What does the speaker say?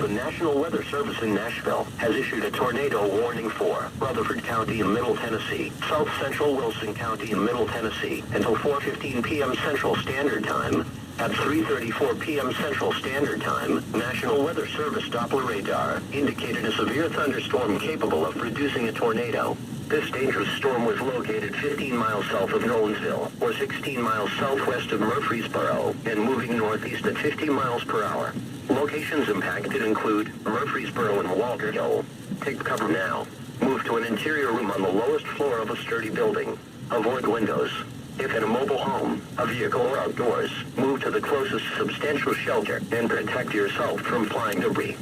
The National Weather Service in Nashville has issued a tornado warning for Rutherford County in Middle Tennessee, South Central Wilson County in Middle Tennessee, until 4:15 p.m. Central Standard Time. At 3:34 p.m. Central Standard Time, National Weather Service Doppler radar indicated a severe thunderstorm capable of producing a tornado. This dangerous storm was located 15 miles south of Nolensville, or 16 miles southwest of Murfreesboro, and moving northeast at 50 miles per hour. Locations impacted include Murfreesboro and Walter Hill. Take cover now. Move to an interior room on the lowest floor of a sturdy building. Avoid windows. If in a mobile home, a vehicle, or outdoors, move to the closest substantial shelter and protect yourself from flying debris.